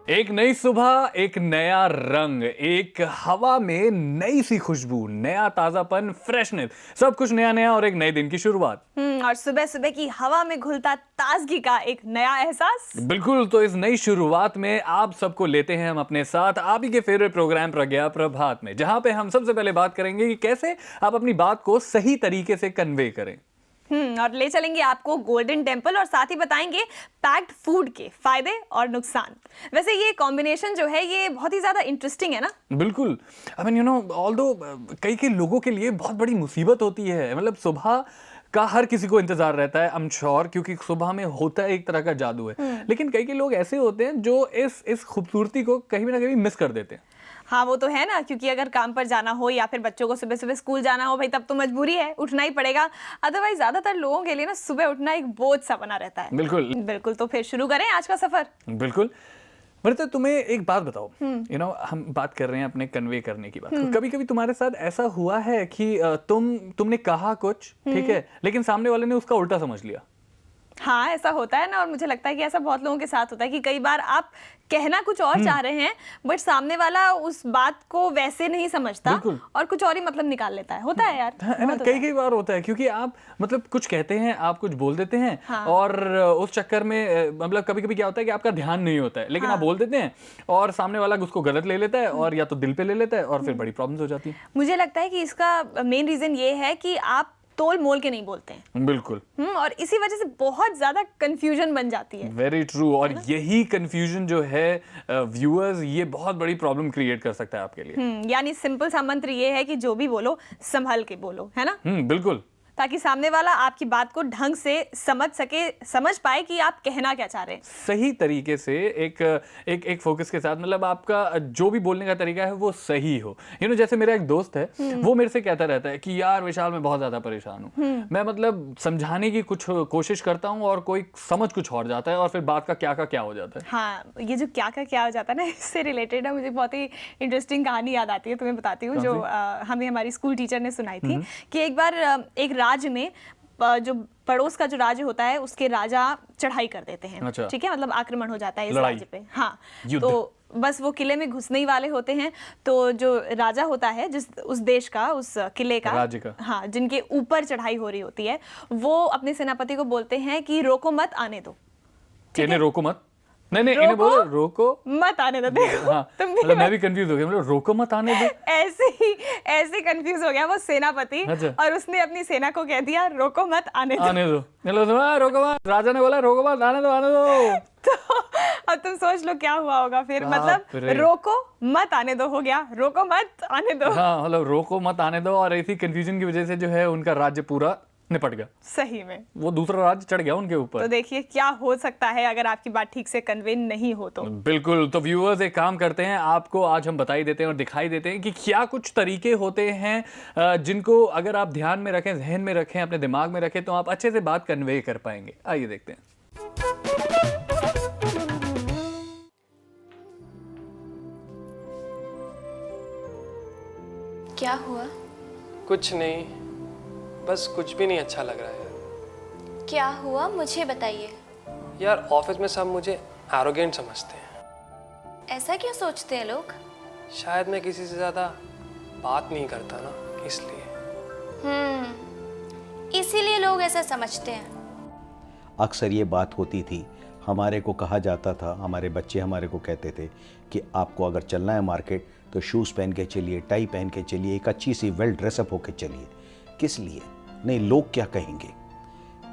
एक नई सुबह, एक नया रंग, एक हवा में नई सी खुशबू, नया ताजापन, फ्रेशनेस, सब कुछ नया नया और एक नए दिन की शुरुआत। और सुबह सुबह की हवा में घुलता ताजगी का एक नया एहसास। बिल्कुल, तो इस नई शुरुआत में आप सबको लेते हैं हम अपने साथ आप ही के फेवरेट प्रोग्राम प्रज्ञा प्रभात में, जहां पे हम सबसे पहले बात करेंगे कि कैसे आप अपनी बात को सही तरीके से कन्वे करें। और ले चलेंगे आपको गोल्डन टेम्पल और साथ ही बताएंगे पैक्ड फूड के फायदे और नुकसान। वैसे ये कॉम्बिनेशन जो है ये बहुत ही ज्यादा इंटरेस्टिंग है ना। बिल्कुल, आई मीन ऑल्दो कई कई लोगों के लिए बहुत बड़ी मुसीबत होती है। मतलब सुबह का हर किसी को इंतजार रहता है, आई एम श्योर, क्योंकि सुबह में होता है एक तरह का जादू है। लेकिन कई कई लोग ऐसे होते हैं जो इस खूबसूरती को कहीं ना कहीं मिस कर देते हैं। हाँ वो तो है ना, क्योंकि अगर काम पर जाना हो या फिर बच्चों को सुबह सुबह स्कूल जाना हो भाई, तब तो मजबूरी है, उठना ही पड़ेगा। अदरवाइज ज्यादातर लोगों के लिए ना सुबह उठना एक बोझ सा बना रहता है। बिल्कुल बिल्कुल, तो फिर शुरू करें आज का सफर। बिल्कुल। मृता, तुम्हें एक बात बताओ, हम बात कर रहे हैं अपने कन्वे करने की बात। कभी कभी तुम्हारे साथ ऐसा हुआ है कि तुमने कहा कुछ, ठीक है, लेकिन सामने वाले ने उसका उल्टा समझ लिया? हाँ ऐसा होता है ना, और मुझे लगता है कि ऐसा बहुत लोगों के साथ होता है कि कई बार आप कहना कुछ और चाह रहे हैं बट सामने वाला उस बात को वैसे नहीं समझता और कुछ और ही मतलब निकाल लेता है। होता है यार, है ना, कई बार होता है, क्योंकि आप मतलब कुछ कहते हैं, आप कुछ बोल देते हैं। हाँ। और उस चक्कर में मतलब कभी कभी क्या होता है कि आपका ध्यान नहीं होता है, लेकिन आप बोल देते हैं और सामने वाला उसको गलत ले लेता है और या तो दिल पे ले लेता है और फिर बड़ी प्रॉब्लम्स हो जाती है। मुझे लगता है कि इसका मेन रीजन ये है कि आप तोल मोल के नहीं बोलते हैं। बिल्कुल। और इसी वजह से बहुत ज्यादा कंफ्यूजन बन जाती है। Very true. और यही कंफ्यूजन जो है व्यूअर्स, ये बहुत बड़ी प्रॉब्लम क्रिएट कर सकता है आपके लिए। यानी सिंपल सा मंत्र ये है कि जो भी बोलो संभल के बोलो, है ना। बिल्कुल, ताकि सामने वाला आपकी बात को ढंग से समझ सके, समझ पाए कि आप कहना क्या चाह रहे हैं। सही तरीके से एक फोकस के साथ, मतलब आपका जो भी बोलने का तरीका है वो सही हो। जैसे मेरा एक दोस्त है, वो मेरे से कहता रहता है कि यार विशाल, मैं बहुत ज्यादा परेशान हूँ। मैं मतलब समझाने की कुछ कोशिश करता हूँ और कोई समझ कुछ और जाता है और फिर बात का क्या हो जाता है। हाँ, ये जो क्या हो जाता है ना, इससे रिलेटेड है मुझे बहुत ही इंटरेस्टिंग कहानी याद आती है, तुम्हें बताती हूँ। जो हमें हमारी स्कूल टीचर ने सुनाई थी कि एक बार एक राज्य में जो पड़ोस का जो राज्य होता है उसके राजा चढ़ाई कर देते हैं। अच्छा। ठीक है, मतलब आक्रमण हो जाता है इस राज्य पे। हाँ, तो बस वो किले में घुसने ही वाले होते हैं। तो जो राजा होता है, जिस उस देश का, उस किले का, राज्य का, हाँ, जिनके ऊपर चढ़ाई हो रही होती है, वो अपने सेनापति को बोलते हैं कि रोको मत, आने दो। रोको मत, नहीं इन्हें बोलो रोको मत आने दो। देखो, हाँ, मतलब मैं भी कंफ्यूज हो गया, मतलब रोको मत आने दो। ऐसे कंफ्यूज हो गया वो सेनापति। अच्छा। और उसने अपनी सेना को कह दिया रोको मत, आने दो। रोको मत, राजा ने बोला रोको मत, आने दो। तो अब तुम सोच लो क्या हुआ होगा फिर। मतलब रोको मत आने दो हो गया रोको मत आने दो। हाँ, मतलब रोको मत आने दो, और इसी कंफ्यूजन की वजह से जो है उनका राज्य पूरा निपट गया। सही में वो दूसरा राज्य चढ़ गया उनके ऊपर। तो देखिए क्या हो सकता है अगर आपकी बात ठीक से कन्वे नहीं हो तो। बिल्कुल। तो व्यूअर्स, एक काम करते हैं, आपको आज हम बताई देते हैं और दिखाई देते हैं कि क्या कुछ तरीके होते हैं जिनको अगर आप ध्यान में रखें, जहन में रखें, अपने दिमाग में रखें, तो आप अच्छे से बात कन्वे कर पाएंगे। आइए देखते हैं। क्या हुआ? कुछ नहीं, बस कुछ भी नहीं अच्छा लग रहा है यार। क्या हुआ मुझे बताइए। यार ऑफिस में सब मुझे एरोगेंट समझते हैं। ऐसा क्यों सोचते हैं लोग? शायद मैं किसी से ज़्यादा बात नहीं करता ना, इसलिए। इसीलिए लोग ऐसा समझते हैं। अक्सर ये बात होती थी, हमारे को कहा जाता था, हमारे बच्चे हमारे को कहते थे कि आपको अगर चलना है मार्केट तो शूज़ पहन के चलिए, टाई पहन के चलिए, एक अच्छी सी वेल ड्रेसअप होके चलिए। किस लिए? नहीं, लोग क्या कहेंगे।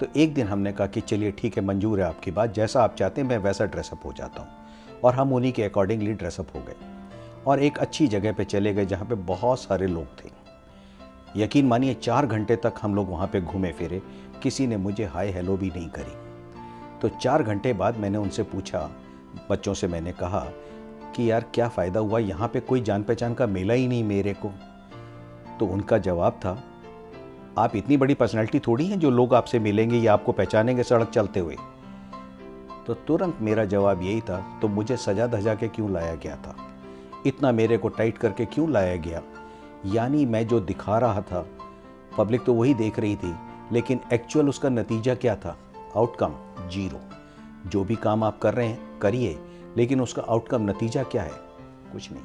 तो एक दिन हमने कहा कि चलिए ठीक है, मंजूर है आपकी बात, जैसा आप चाहते हैं मैं वैसा ड्रेसअप हो जाता हूँ। और हम उन्हीं के अकॉर्डिंगली ड्रेसअप हो गए और एक अच्छी जगह पे चले गए जहाँ पे बहुत सारे लोग थे। यकीन मानिए 4 घंटे तक हम लोग वहाँ पे घूमे फिरे, किसी ने मुझे हाय हेलो भी नहीं करी। तो 4 घंटे बाद मैंने उनसे पूछा, बच्चों से मैंने कहा कि यार क्या फ़ायदा हुआ, यहाँ पे कोई जान पहचान का मिला ही नहीं मेरे को। तो उनका जवाब था, आप इतनी बड़ी पर्सनैलिटी थोड़ी हैं जो लोग आपसे मिलेंगे या आपको पहचानेंगे सड़क चलते हुए। तो तुरंत मेरा जवाब यही था, तो मुझे सजा धजा के क्यों लाया गया था, इतना मेरे को टाइट करके क्यों लाया गया। यानी मैं जो दिखा रहा था पब्लिक तो वही देख रही थी, लेकिन एक्चुअल उसका नतीजा क्या था, आउटकम 0। जो भी काम आप कर रहे हैं करिए, लेकिन उसका आउटकम नतीजा क्या है? कुछ नहीं।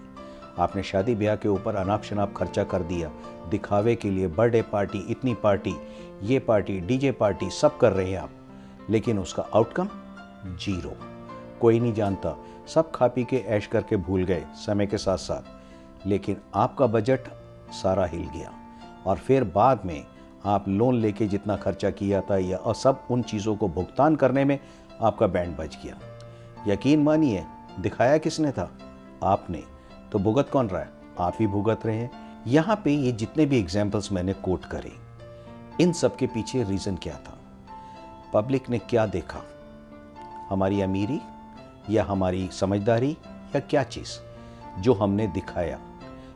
आपने शादी ब्याह के ऊपर अनाप शनाप खर्चा कर दिया, दिखावे के लिए बर्थडे पार्टी, इतनी पार्टी, ये पार्टी, डीजे पार्टी, सब कर रहे हैं आप, लेकिन उसका आउटकम जीरो। कोई नहीं जानता, सब खा पी के ऐश करके भूल गए समय के साथ साथ, लेकिन आपका बजट सारा हिल गया और फिर बाद में आप लोन लेके जितना खर्चा किया था या और सब उन चीज़ों को भुगतान करने में आपका बैंड बच गया। यकीन मानिए, दिखाया किसने था? आपने। तो भुगत कौन रहा है? आप ही भुगत रहे हैं। यहाँ पे ये जितने भी एग्जाम्पल्स मैंने कोट करे, इन सब के पीछे रीज़न क्या था? पब्लिक ने क्या देखा? हमारी अमीरी या हमारी समझदारी या क्या चीज़ जो हमने दिखाया,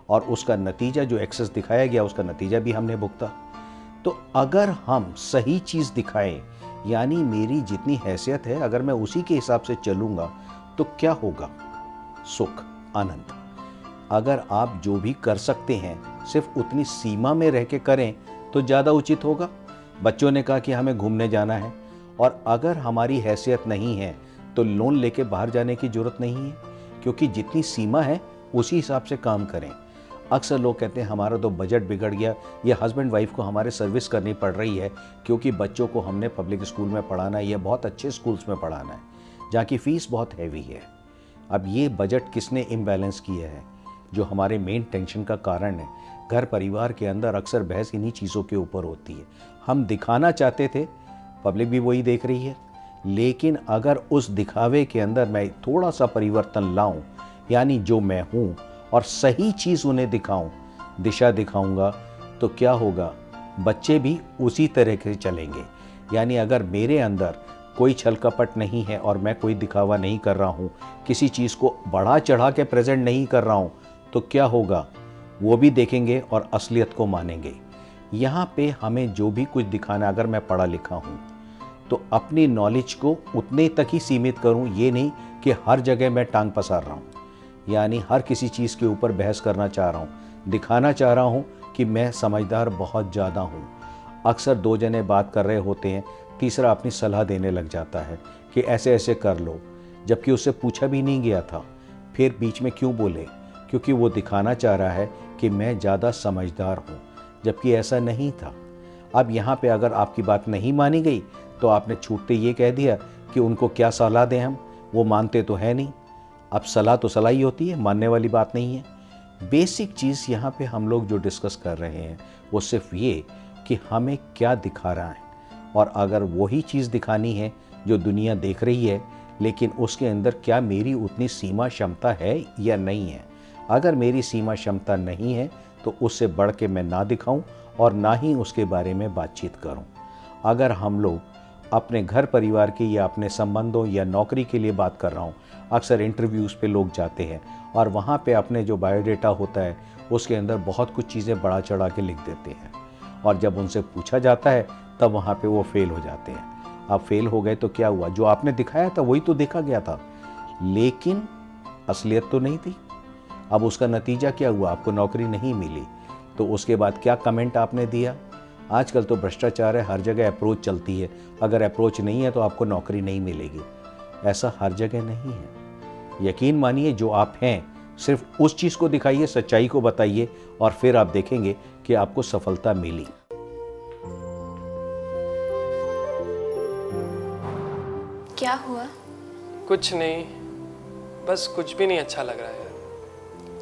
और उसका नतीजा जो एक्सेस दिखाया गया उसका नतीजा भी हमने भुगता। तो अगर हम सही चीज़ दिखाएं, यानी मेरी जितनी हैसियत है अगर मैं उसी के हिसाब से चलूँगा तो क्या होगा? सुख, आनंद। अगर आप जो भी कर सकते हैं सिर्फ उतनी सीमा में रह के करें तो ज़्यादा उचित होगा। बच्चों ने कहा कि हमें घूमने जाना है, और अगर हमारी हैसियत नहीं है तो लोन लेके बाहर जाने की ज़रूरत नहीं है, क्योंकि जितनी सीमा है उसी हिसाब से काम करें। अक्सर लोग कहते हैं हमारा तो बजट बिगड़ गया, या हस्बैंड वाइफ को हमारे सर्विस करनी पड़ रही है क्योंकि बच्चों को हमने पब्लिक स्कूल में पढ़ाना है या बहुत अच्छे स्कूल्स में पढ़ाना है जहाँ की फ़ीस बहुत हैवी है। अब ये बजट किसने इम्बैलेंस किया है? जो हमारे मेन टेंशन का कारण है। घर परिवार के अंदर अक्सर बहस इन्हीं चीज़ों के ऊपर होती है। हम दिखाना चाहते थे, पब्लिक भी वही देख रही है, लेकिन अगर उस दिखावे के अंदर मैं थोड़ा सा परिवर्तन लाऊं, यानी जो मैं हूं और सही चीज़ उन्हें दिखाऊं, दिशा दिखाऊंगा, तो क्या होगा? बच्चे भी उसी तरह से चलेंगे। यानी अगर मेरे अंदर कोई छल कपट नहीं है और मैं कोई दिखावा नहीं कर रहा हूँ, किसी चीज़ को बढ़ा चढ़ा के प्रेजेंट नहीं कर रहा हूँ, तो क्या होगा? वो भी देखेंगे और असलियत को मानेंगे। यहाँ पे हमें जो भी कुछ दिखाना, अगर मैं पढ़ा लिखा हूँ तो अपनी नॉलेज को उतने तक ही सीमित करूँ, ये नहीं कि हर जगह मैं टांग पसार रहा हूँ, यानी हर किसी चीज़ के ऊपर बहस करना चाह रहा हूँ, दिखाना चाह रहा हूँ कि मैं समझदार बहुत ज़्यादा हूँ। अक्सर दो जने बात कर रहे होते हैं, तीसरा अपनी सलाह देने लग जाता है कि ऐसे ऐसे कर लो, जबकि उससे पूछा भी नहीं गया था। फिर बीच में क्यों बोले? क्योंकि वो दिखाना चाह रहा है कि मैं ज़्यादा समझदार हूँ, जबकि ऐसा नहीं था। अब यहाँ पे अगर आपकी बात नहीं मानी गई तो आपने छूटते ये कह दिया कि उनको क्या सलाह दें हम, वो मानते तो है नहीं। अब सलाह तो सलाह ही होती है, मानने वाली बात नहीं है। बेसिक चीज़ यहाँ पे हम लोग जो डिस्कस कर रहे हैं वो सिर्फ ये कि हमें क्या दिखा रहा है, और अगर वही चीज़ दिखानी है जो दुनिया देख रही है, लेकिन उसके अंदर क्या मेरी उतनी सीमा क्षमता है या नहीं है। अगर मेरी सीमा क्षमता नहीं है तो उससे बढ़ के मैं ना दिखाऊं और ना ही उसके बारे में बातचीत करूं। अगर हम लोग अपने घर परिवार की या अपने संबंधों या नौकरी के लिए बात कर रहा हूं, अक्सर इंटरव्यूज़ पे लोग जाते हैं और वहाँ पे अपने जो बायोडेटा होता है उसके अंदर बहुत कुछ चीज़ें बढ़ा चढ़ा के लिख देते हैं, और जब उनसे पूछा जाता है तब वहाँ पे वो फेल हो जाते हैं। अब फेल हो गए तो क्या हुआ? जो आपने दिखाया था वही तो देखा गया था, लेकिन असलियत तो नहीं थी। अब उसका नतीजा क्या हुआ? आपको नौकरी नहीं मिली, तो उसके बाद क्या कमेंट आपने दिया? आजकल तो भ्रष्टाचार है, हर जगह अप्रोच चलती है, अगर अप्रोच नहीं है तो आपको नौकरी नहीं मिलेगी। ऐसा हर जगह नहीं है। यकीन मानिए, जो आप हैं सिर्फ उस चीज़ को दिखाइए, सच्चाई को बताइए, और फिर आप देखेंगे कि आपको सफलता मिली। क्या हुआ? कुछ नहीं, बस कुछ भी नहीं अच्छा लग रहा है यार।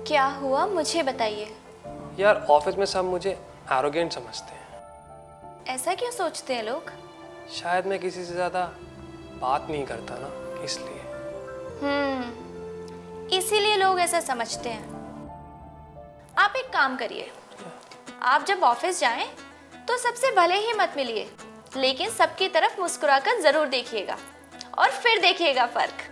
क्या हुआ मुझे बताइए। यार ऑफिस में सब मुझे एरोगेंट समझते हैं। ऐसा क्यों सोचते हैं लोग? शायद मैं किसी से ज़्यादा बात नहीं करता ना, इसलिए। इसीलिए लोग ऐसा समझते हैं। आप एक काम करिए, आप जब ऑफिस जाएं तो सबसे भले ही मत मिलिए, लेकिन सबकी तरफ मुस्कुराकर जरूर देखिएगा और फिर देखिएगा फर्क।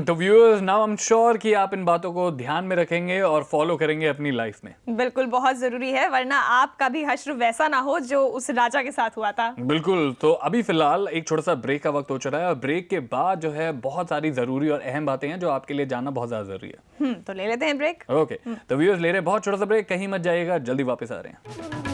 तो viewers, now I am sure कि आप इन बातों को ध्यान में रखेंगे और फॉलो करेंगे अपनी लाइफ में। बिल्कुल, बहुत जरूरी है, वरना आपका भी हश्र वैसा ना हो जो उस राजा के साथ हुआ था। बिल्कुल। तो अभी फिलहाल एक छोटा सा ब्रेक का वक्त हो चुका है, और ब्रेक के बाद जो है बहुत सारी जरूरी और अहम बातें हैं जो आपके लिए जानना बहुत ज्यादा जरूरी है। तो ले लेते हैं ब्रेक। ओके, तो व्यूअर्स ले रहे हैं बहुत छोटा सा ब्रेक, कहीं मत जाइएगा, जल्दी वापस आ रहे हैं।